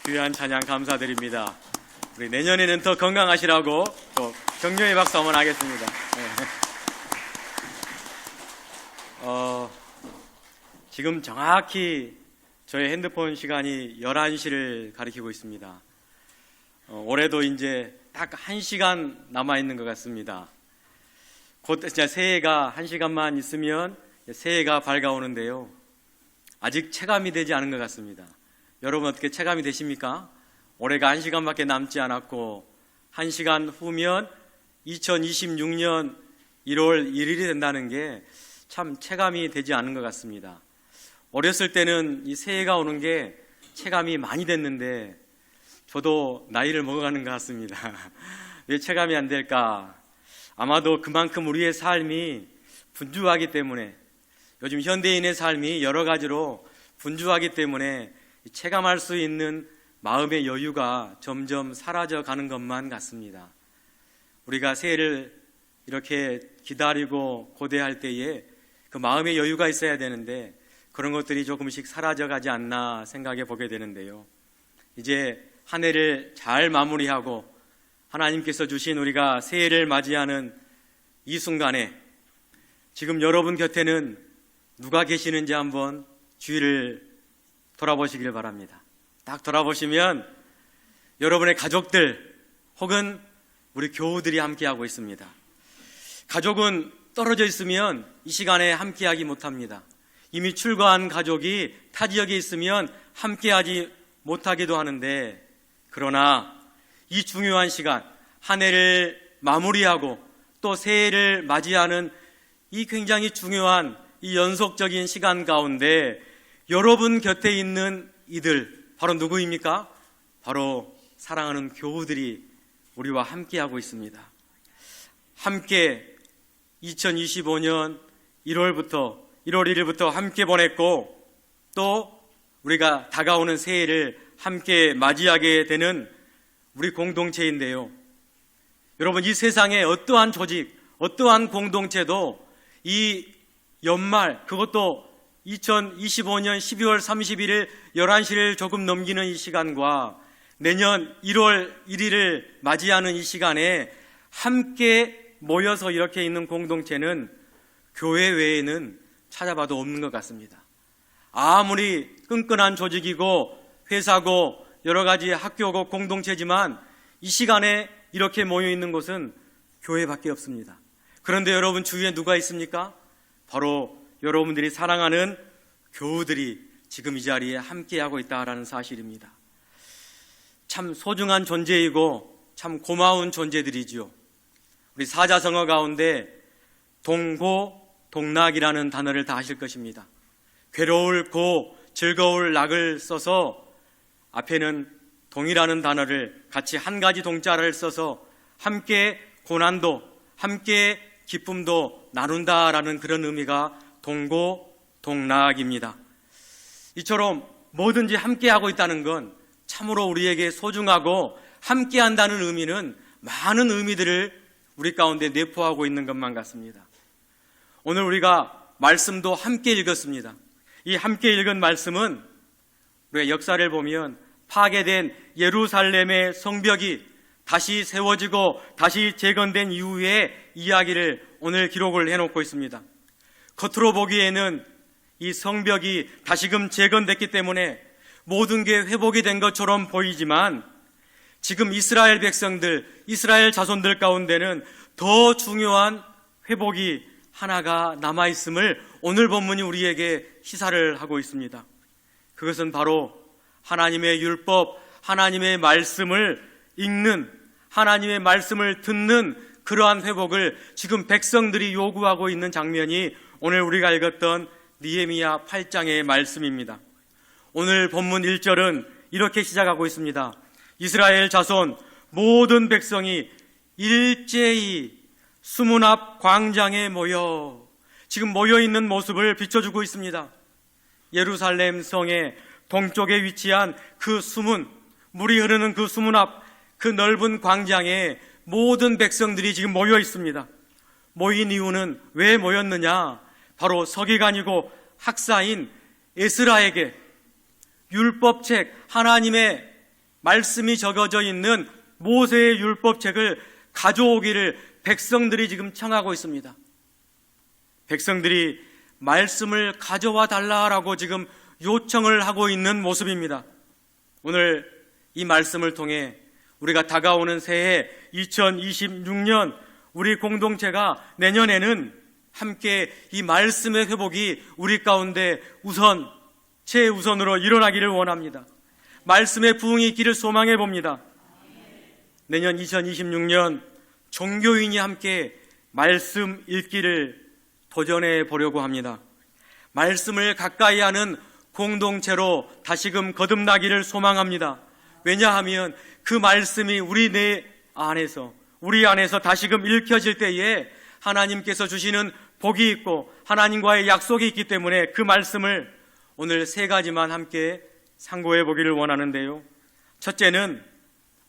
귀한 찬양 감사드립니다. 우리 내년에는 더 건강하시라고 또 격려의 박수 한번 하겠습니다. 지금 정확히 저의 핸드폰 시간이 11시를 가리키고 있습니다. 올해도 이제 딱 1시간 남아있는 것 같습니다. 곧 진짜 새해가 1시간만 있으면 새해가 밝아오는데요. 아직 체감이 되지 않은 것 같습니다. 여러분 어떻게 체감이 되십니까? 올해가 1시간밖에 남지 않았고 1시간 후면 2026년 1월 1일이 된다는 게 참 체감이 되지 않은 것 같습니다. 어렸을 때는 이 새해가 오는 게 체감이 많이 됐는데 저도 나이를 먹어가는 것 같습니다. 왜 체감이 안 될까? 아마도 그만큼 우리의 삶이 분주하기 때문에, 요즘 현대인의 삶이 여러 가지로 분주하기 때문에 체감할 수 있는 마음의 여유가 점점 사라져 가는 것만 같습니다. 우리가 새해를 이렇게 기다리고 고대할 때에 그 마음의 여유가 있어야 되는데 그런 것들이 조금씩 사라져 가지 않나 생각해 보게 되는데요. 이제 한 해를 잘 마무리하고 하나님께서 주신 우리가 새해를 맞이하는 이 순간에 지금 여러분 곁에는 누가 계시는지 한번 주위를 돌아보시길 바랍니다. 딱 돌아보시면 여러분의 가족들 혹은 우리 교우들이 함께하고 있습니다. 가족은 떨어져 있으면 이 시간에 함께하지 못합니다. 이미 출가한 가족이 타 지역에 있으면 함께하지 못하기도 하는데, 그러나 이 중요한 시간, 한 해를 마무리하고 또 새해를 맞이하는 이 굉장히 중요한 이 연속적인 시간 가운데 여러분 곁에 있는 이들, 바로 누구입니까? 바로 사랑하는 교우들이 우리와 함께하고 있습니다. 함께 2025년 1월 1일부터 함께 보냈고 또 우리가 다가오는 새해를 함께 맞이하게 되는 우리 공동체인데요. 여러분, 이 세상에 어떠한 조직, 어떠한 공동체도 이 연말, 그것도 2025년 12월 31일 11시를 조금 넘기는 이 시간과 내년 1월 1일을 맞이하는 이 시간에 함께 모여서 이렇게 있는 공동체는 교회 외에는 찾아봐도 없는 것 같습니다. 아무리 끈끈한 조직이고 회사고 여러 가지 학교고 공동체지만 이 시간에 이렇게 모여 있는 곳은 교회밖에 없습니다. 그런데 여러분 주위에 누가 있습니까? 바로 여러분들이 사랑하는 교우들이 지금 이 자리에 함께하고 있다는 사실입니다. 참 소중한 존재이고 참 고마운 존재들이지요. 우리 사자성어 가운데 동고, 동락이라는 단어를 다 아실 것입니다. 괴로울 고, 즐거울 낙을 써서 앞에는 동이라는 단어를 같이 한 가지 동자를 써서 함께 고난도, 함께 기쁨도 나눈다라는 그런 의미가 동고, 동락입니다. 이처럼 뭐든지 함께하고 있다는 건 참으로 우리에게 소중하고 함께한다는 의미는 많은 의미들을 우리 가운데 내포하고 있는 것만 같습니다. 오늘 우리가 말씀도 함께 읽었습니다. 이 함께 읽은 말씀은 우리가 역사를 보면 파괴된 예루살렘의 성벽이 다시 세워지고 다시 재건된 이후의 이야기를 오늘 기록을 해놓고 있습니다. 겉으로 보기에는 이 성벽이 다시금 재건됐기 때문에 모든 게 회복이 된 것처럼 보이지만 지금 이스라엘 백성들, 이스라엘 자손들 가운데는 더 중요한 회복이 하나가 남아있음을 오늘 본문이 우리에게 시사를 하고 있습니다. 그것은 바로 하나님의 율법, 하나님의 말씀을 읽는, 하나님의 말씀을 듣는 그러한 회복을 지금 백성들이 요구하고 있는 장면이 오늘 우리가 읽었던 느헤미야 8장의 말씀입니다. 오늘 본문 1절은 이렇게 시작하고 있습니다. 이스라엘 자손 모든 백성이 일제히 수문 앞 광장에 모여, 지금 모여있는 모습을 비춰주고 있습니다. 예루살렘 성의 동쪽에 위치한 그 수문, 물이 흐르는 그 수문 앞 그 넓은 광장에 모든 백성들이 지금 모여 있습니다. 모인 이유는 왜 모였느냐? 바로 서기관이고 학사인 에스라에게 율법책, 하나님의 말씀이 적어져 있는 모세의 율법책을 가져오기를 백성들이 지금 청하고 있습니다. 백성들이 말씀을 가져와 달라라고 지금 요청을 하고 있는 모습입니다. 오늘 이 말씀을 통해 우리가 다가오는 새해 2026년 우리 공동체가 내년에는 함께 이 말씀의 회복이 우리 가운데 최우선으로 일어나기를 원합니다. 말씀의 부흥이 있기를 소망해 봅니다. 내년 2026년 종교인이 함께 말씀 읽기를 도전해 보려고 합니다. 말씀을 가까이 하는 공동체로 다시금 거듭나기를 소망합니다. 왜냐하면 그 말씀이 우리 안에서 다시금 읽혀질 때에 하나님께서 주시는 복이 있고 하나님과의 약속이 있기 때문에 그 말씀을 오늘 3가지만 함께 상고해 보기를 원하는데요. 첫째는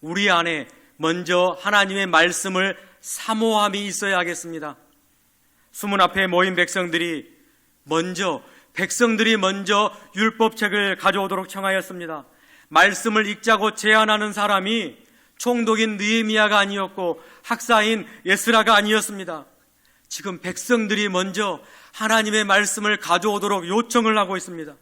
우리 안에 먼저 하나님의 말씀을 사모함이 있어야 하겠습니다. 수문 앞에 모인 백성들이 먼저 율법책을 가져오도록 청하였습니다. 말씀을 읽자고 제안하는 사람이 총독인 느헤미야가 아니었고 학사인 에스라가 아니었습니다. 지금 백성들이 먼저 하나님의 말씀을 가져오도록 요청을 하고 있습니다.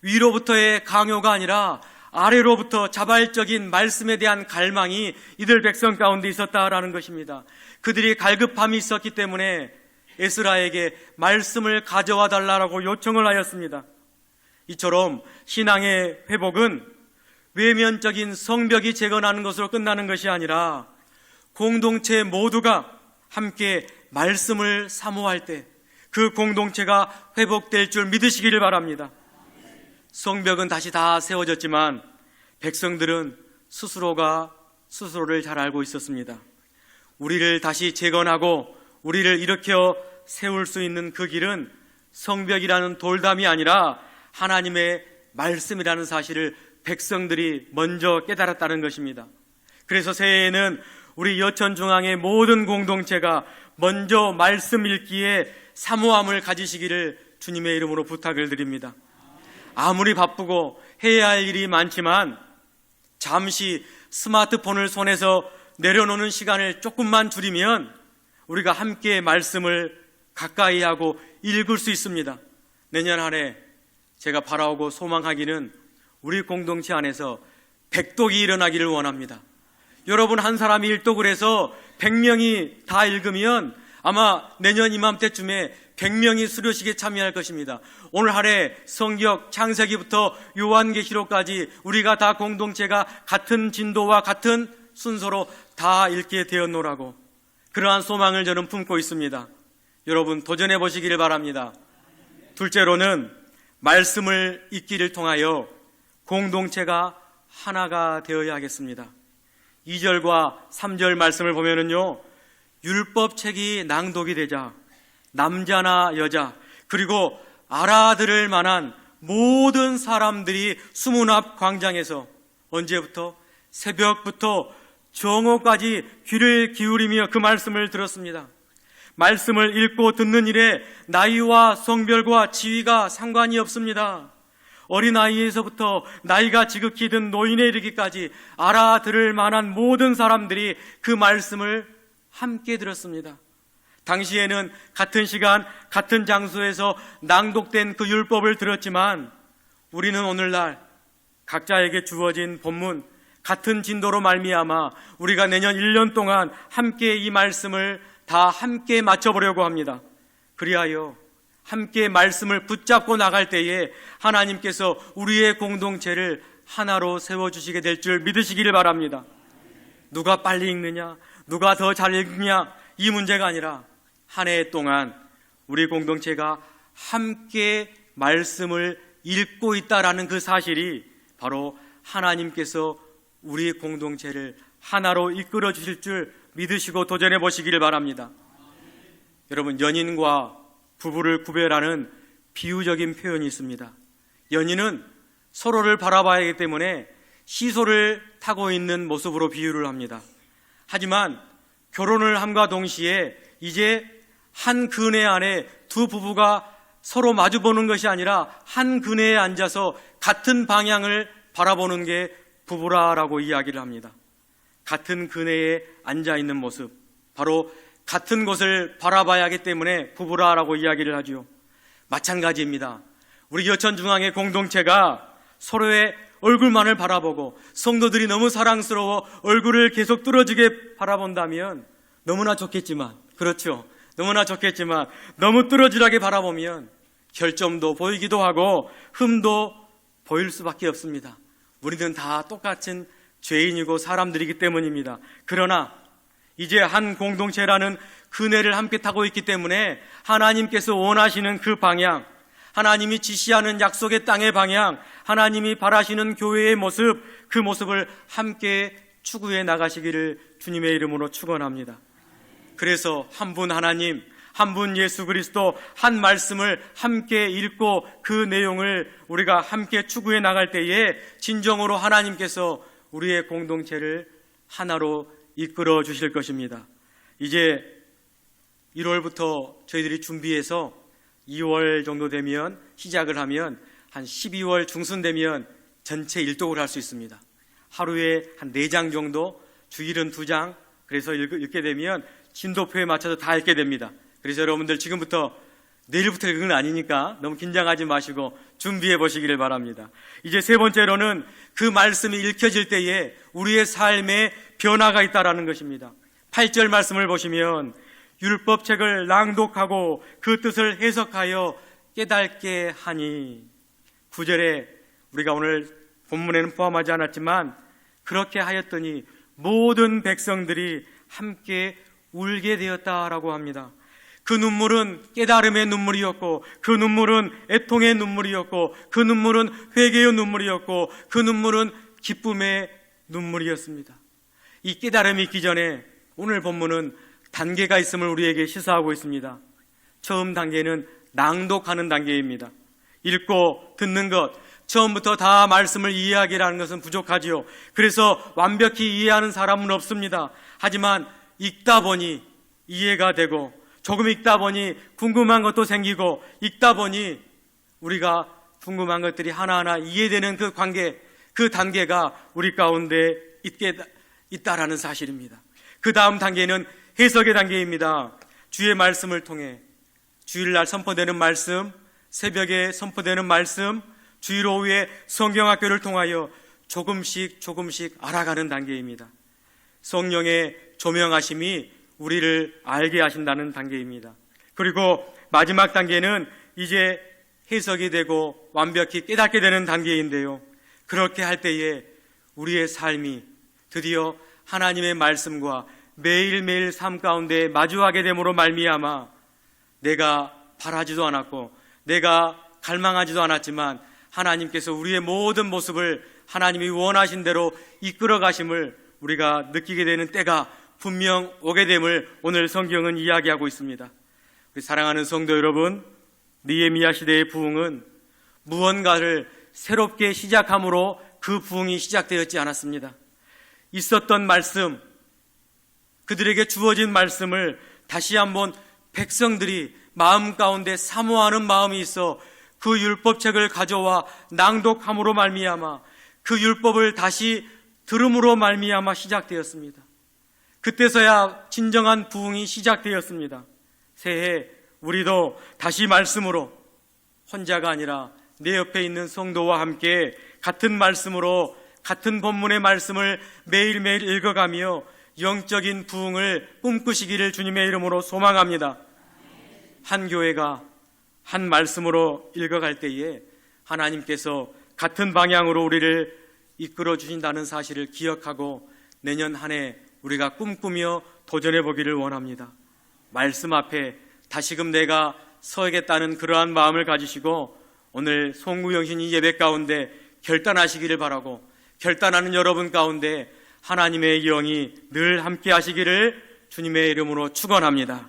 위로부터의 강요가 아니라 아래로부터 자발적인 말씀에 대한 갈망이 이들 백성 가운데 있었다라는 것입니다. 그들이 갈급함이 있었기 때문에 에스라에게 말씀을 가져와 달라고 요청을 하였습니다. 이처럼 신앙의 회복은 외면적인 성벽이 재건하는 것으로 끝나는 것이 아니라 공동체 모두가 함께 말씀을 사모할 때 그 공동체가 회복될 줄 믿으시기를 바랍니다. 성벽은 다시 다 세워졌지만 백성들은 스스로를 잘 알고 있었습니다. 우리를 다시 재건하고 우리를 일으켜 세울 수 있는 그 길은 성벽이라는 돌담이 아니라 하나님의 말씀이라는 사실을 백성들이 먼저 깨달았다는 것입니다. 그래서 새해에는 우리 여천중앙의 모든 공동체가 먼저 말씀 읽기에 사모함을 가지시기를 주님의 이름으로 부탁을 드립니다. 아무리 바쁘고 해야 할 일이 많지만 잠시 스마트폰을 손에서 내려놓는 시간을 조금만 줄이면 우리가 함께 말씀을 가까이 하고 읽을 수 있습니다. 내년 한 해 제가 바라오고 소망하기는 우리 공동체 안에서 백독이 일어나기를 원합니다. 여러분 한 사람이 일독을 해서 100명이 다 읽으면 아마 내년 이맘때쯤에 100명이 수료식에 참여할 것입니다. 오늘 한 해 성경 창세기부터 요한계시록까지 우리가 다 공동체가 같은 진도와 같은 순서로 다 읽게 되었노라고 그러한 소망을 저는 품고 있습니다. 여러분 도전해 보시기를 바랍니다. 둘째로는 말씀을 읽기를 통하여 공동체가 하나가 되어야 하겠습니다. 2절과 3절 말씀을 보면은요, 율법책이 낭독이 되자 남자나 여자 그리고 알아들을 만한 모든 사람들이 수문 앞 광장에서 언제부터? 새벽부터 정오까지 귀를 기울이며 그 말씀을 들었습니다. 말씀을 읽고 듣는 일에 나이와 성별과 지위가 상관이 없습니다. 어린아이에서부터 나이가 지극히 든 노인에 이르기까지 알아들을 만한 모든 사람들이 그 말씀을 함께 들었습니다. 당시에는 같은 시간, 같은 장소에서 낭독된 그 율법을 들었지만 우리는 오늘날 각자에게 주어진 본문, 같은 진도로 말미암아 우리가 내년 1년 동안 함께 이 말씀을 다 함께 맞춰보려고 합니다. 그리하여 함께 말씀을 붙잡고 나갈 때에 하나님께서 우리의 공동체를 하나로 세워주시게 될 줄 믿으시기를 바랍니다. 누가 빨리 읽느냐, 누가 더 잘 읽느냐 이 문제가 아니라 한 해 동안 우리 공동체가 함께 말씀을 읽고 있다라는 그 사실이 바로 하나님께서 우리 공동체를 하나로 이끌어 주실 줄 믿으시고 도전해 보시기를 바랍니다. 여러분, 연인과 부부를 구별하는 비유적인 표현이 있습니다. 연인은 서로를 바라봐야 하기 때문에 시소를 타고 있는 모습으로 비유를 합니다. 하지만 결혼을 함과 동시에 이제 한 그네 안에 두 부부가 서로 마주보는 것이 아니라 한 그네에 앉아서 같은 방향을 바라보는 게 부부라라고 이야기를 합니다. 같은 그네에 앉아있는 모습, 바로 같은 곳을 바라봐야 하기 때문에 부부라라고 이야기를 하죠. 마찬가지입니다. 우리 여천중앙의 공동체가 서로의 얼굴만을 바라보고 성도들이 너무 사랑스러워 얼굴을 계속 뚫어지게 바라본다면 너무나 좋겠지만, 그렇죠, 너무나 좋겠지만 너무 뚫어지게 바라보면 결점도 보이기도 하고 흠도 보일 수밖에 없습니다. 우리는 다 똑같은 죄인이고 사람들이기 때문입니다. 그러나 이제 한 공동체라는 그네를 함께 타고 있기 때문에 하나님께서 원하시는 그 방향, 하나님이 지시하는 약속의 땅의 방향, 하나님이 바라시는 교회의 모습, 그 모습을 함께 추구해 나가시기를 주님의 이름으로 축원합니다. 그래서 한 분 하나님, 한 분 예수 그리스도, 한 말씀을 함께 읽고 그 내용을 우리가 함께 추구해 나갈 때에 진정으로 하나님께서 우리의 공동체를 하나로 이끌어 주실 것입니다. 이제 1월부터 저희들이 준비해서 2월 정도 되면 시작을 하면 한 12월 중순 되면 전체 일독을 할 수 있습니다. 하루에 한 4장 정도, 주일은 2장, 그래서 읽게 되면 진도표에 맞춰서 다 읽게 됩니다. 그래서 여러분들 지금부터, 내일부터 읽은 건 아니니까 너무 긴장하지 마시고 준비해 보시기를 바랍니다. 이제 세 번째로는 그 말씀이 읽혀질 때에 우리의 삶에 변화가 있다라는 것입니다. 8절 말씀을 보시면 율법책을 낭독하고 그 뜻을 해석하여 깨닫게 하니, 9절에 우리가 오늘 본문에는 포함하지 않았지만 그렇게 하였더니 모든 백성들이 함께 울게 되었다라고 합니다. 그 눈물은 깨달음의 눈물이었고, 그 눈물은 애통의 눈물이었고, 그 눈물은 회개의 눈물이었고, 그 눈물은 기쁨의 눈물이었습니다. 이 깨달음이 있기 전에 오늘 본문은 단계가 있음을 우리에게 시사하고 있습니다. 처음 단계는 낭독하는 단계입니다. 읽고 듣는 것, 처음부터 다 말씀을 이해하기라는 것은 부족하지요. 그래서 완벽히 이해하는 사람은 없습니다. 하지만 읽다 보니 이해가 되고, 조금 읽다 보니 궁금한 것도 생기고, 읽다 보니 우리가 궁금한 것들이 하나하나 이해되는 그 관계, 그 단계가 우리 가운데 있다라는 사실입니다. 그 다음 단계는 해석의 단계입니다. 주의 말씀을 통해 주일날 선포되는 말씀, 새벽에 선포되는 말씀, 주일 오후에 성경학교를 통하여 조금씩 알아가는 단계입니다. 성령의 조명하심이 우리를 알게 하신다는 단계입니다. 그리고 마지막 단계는 이제 해석이 되고 완벽히 깨닫게 되는 단계인데요, 그렇게 할 때에 우리의 삶이 드디어 하나님의 말씀과 매일매일 삶 가운데 마주하게 됨으로 말미암아 내가 바라지도 않았고 내가 갈망하지도 않았지만 하나님께서 우리의 모든 모습을 하나님이 원하신 대로 이끌어 가심을 우리가 느끼게 되는 때가 분명 오게 됨을 오늘 성경은 이야기하고 있습니다. 사랑하는 성도 여러분, 느헤미야 시대의 부흥은 무언가를 새롭게 시작함으로 그 부흥이 시작되었지 않았습니다. 있었던 말씀, 그들에게 주어진 말씀을 다시 한번 백성들이 마음 가운데 사모하는 마음이 있어 그 율법책을 가져와 낭독함으로 말미암아 그 율법을 다시 들음으로 말미암아 시작되었습니다. 그때서야 진정한 부흥이 시작되었습니다. 새해 우리도 다시 말씀으로, 혼자가 아니라 내 옆에 있는 성도와 함께 같은 말씀으로, 같은 본문의 말씀을 매일매일 읽어가며 영적인 부흥을 꿈꾸시기를 주님의 이름으로 소망합니다. 한 교회가 한 말씀으로 읽어갈 때에 하나님께서 같은 방향으로 우리를 이끌어 주신다는 사실을 기억하고 내년 한 해 우리가 꿈꾸며 도전해 보기를 원합니다. 말씀 앞에 다시금 내가 서야겠다는 그러한 마음을 가지시고 오늘 송구영신이 예배 가운데 결단하시기를 바라고, 결단하는 여러분 가운데 하나님의 영이 늘 함께 하시기를 주님의 이름으로 축원합니다.